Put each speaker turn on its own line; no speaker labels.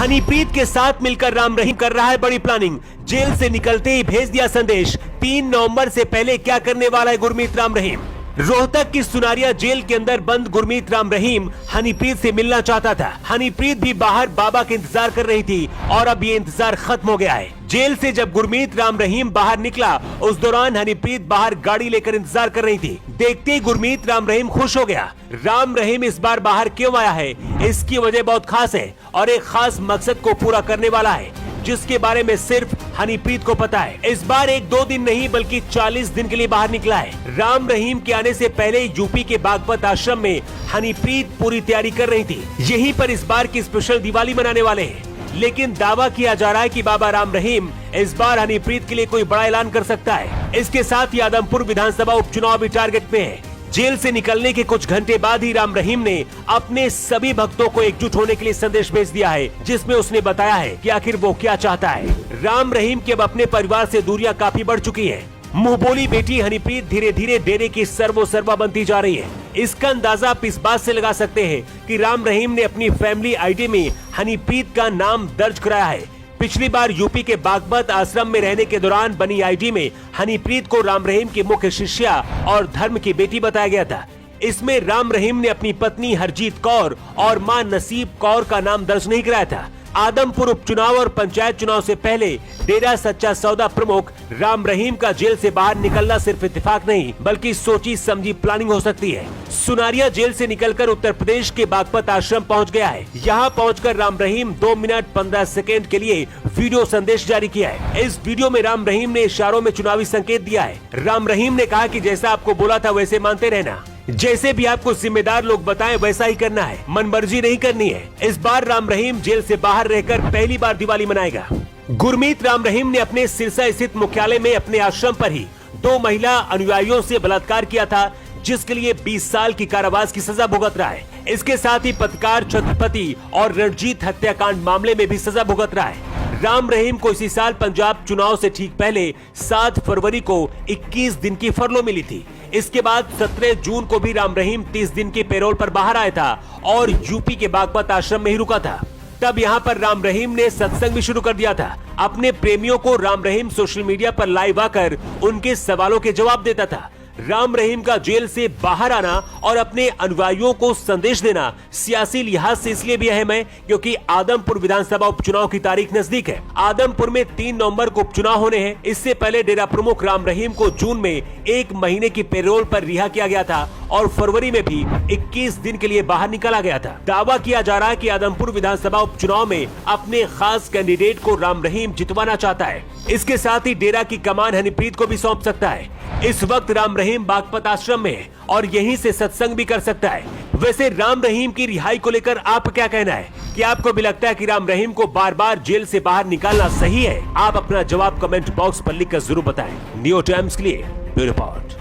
हनीप्रीत के साथ मिलकर राम रहीम कर रहा है बड़ी प्लानिंग। जेल से निकलते ही भेज दिया संदेश, 3 नवंबर से पहले क्या करने वाला है गुरमीत राम रहीम। रोहतक की सुनारिया जेल के अंदर बंद गुरमीत राम रहीम हनीप्रीत से मिलना चाहता था। हनीप्रीत भी बाहर बाबा के इंतजार कर रही थी और अब ये इंतजार खत्म हो गया है। जेल से जब गुरमीत राम रहीम बाहर निकला, उस दौरान हनीप्रीत बाहर गाड़ी लेकर इंतजार कर रही थी। देखते ही गुरमीत राम रहीम खुश हो गया। राम रहीम इस बार बाहर क्यों आया है, इसकी वजह बहुत खास है और एक खास मकसद को पूरा करने वाला है, जिसके बारे में सिर्फ हनीप्रीत को पता है। इस बार 1-2 दिन नहीं बल्कि 40 दिन के लिए बाहर निकला है। राम रहीम के आने से पहले यूपी के बागपत आश्रम में हनीप्रीत पूरी तैयारी कर रही थी। यहीं पर इस बार की स्पेशल दिवाली मनाने वाले हैं। लेकिन दावा किया जा रहा है कि बाबा राम रहीम इस बार हनीप्रीत के लिए कोई बड़ा ऐलान कर सकता है। इसके साथ ही आदमपुर विधानसभा उपचुनाव भी टारगेट में है। जेल से निकलने के कुछ घंटे बाद ही राम रहीम ने अपने सभी भक्तों को एकजुट होने के लिए संदेश भेज दिया है, जिसमें उसने बताया है कि आखिर वो क्या चाहता है। राम रहीम के अब अपने परिवार से दूरियां काफी बढ़ चुकी हैं। मुंहबोली बेटी हनीप्रीत धीरे धीरे डेरे की सर्वोसर्वा बनती जा रही है। इसका अंदाजा आप इस बात से लगा सकते हैं कि राम रहीम ने अपनी फैमिली आईडी में हनीप्रीत का नाम दर्ज कराया है। पिछली बार यूपी के बागपत आश्रम में रहने के दौरान बनी आईडी में हनीप्रीत को राम रहीम की मुख्य शिष्या और धर्म की बेटी बताया गया था। इसमें राम रहीम ने अपनी पत्नी हरजीत कौर और मां नसीब कौर का नाम दर्ज नहीं कराया था। आदमपुर उपचुनाव और पंचायत चुनाव से पहले डेरा सच्चा सौदा प्रमुख राम रहीम का जेल से बाहर निकलना सिर्फ इत्तेफाक नहीं बल्कि सोची समझी प्लानिंग हो सकती है। सुनारिया जेल से निकलकर उत्तर प्रदेश के बागपत आश्रम पहुंच गया है। यहां पहुंचकर राम रहीम 2 मिनट 15 सेकेंड के लिए वीडियो संदेश जारी किया है। इस वीडियो में राम रहीम ने इशारों में चुनावी संकेत दिया है। राम रहीम ने कहा कि जैसा आपको बोला था वैसे मानते रहना, जैसे भी आपको जिम्मेदार लोग बताएं वैसा ही करना है, मनमर्जी नहीं करनी है। इस बार राम रहीम जेल से बाहर रहकर पहली बार दिवाली मनाएगा। गुरमीत राम रहीम ने अपने सिरसा स्थित मुख्यालय में अपने आश्रम पर ही 2 महिला अनुयायियों से बलात्कार किया था, जिसके लिए 20 साल की कारावास की सजा भुगत रहा है। इसके साथ ही पत्रकार छत्रपति और रणजीत हत्याकांड मामले में भी सजा भुगत रहा है। राम रहीम को इसी साल पंजाब चुनाव से ठीक पहले 7 फरवरी को 21 दिन की फरलो मिली थी। इसके बाद 17 जून को भी राम रहीम 30 दिन के पैरोल पर बाहर आया था और यूपी के बागपत आश्रम में ही रुका था। तब यहाँ पर राम रहीम ने सत्संग भी शुरू कर दिया था। अपने प्रेमियों को राम रहीम सोशल मीडिया पर लाइव आकर उनके सवालों के जवाब देता था। राम रहीम का जेल से बाहर आना और अपने अनुयायियों को संदेश देना सियासी लिहाज से इसलिए भी अहम है क्योंकि आदमपुर विधानसभा उपचुनाव की तारीख नजदीक है। आदमपुर में 3 नवंबर को उपचुनाव होने हैं। इससे पहले डेरा प्रमुख राम रहीम को जून में 1 महीने की पैरोल पर रिहा किया गया था और फरवरी में भी 21 दिन के लिए बाहर निकाला गया था। दावा किया जा रहा है कि आदमपुर विधानसभा उपचुनाव में अपने खास कैंडिडेट को राम रहीम जितवाना चाहता है। इसके साथ ही डेरा की कमान हनीप्रीत को भी सौंप सकता है। इस वक्त राम रहीम बागपत आश्रम में है और यहीं से सत्संग भी कर सकता है। वैसे राम रहीम की रिहाई को लेकर आप क्या कहना है? क्या आपको भी लगता है कि राम रहीम को बार बार जेल से बाहर निकालना सही है? आप अपना जवाब कमेंट बॉक्स पर लिखकर जरूर बताएं। न्यू टाइम्स के लिए ब्यूरो रिपोर्ट।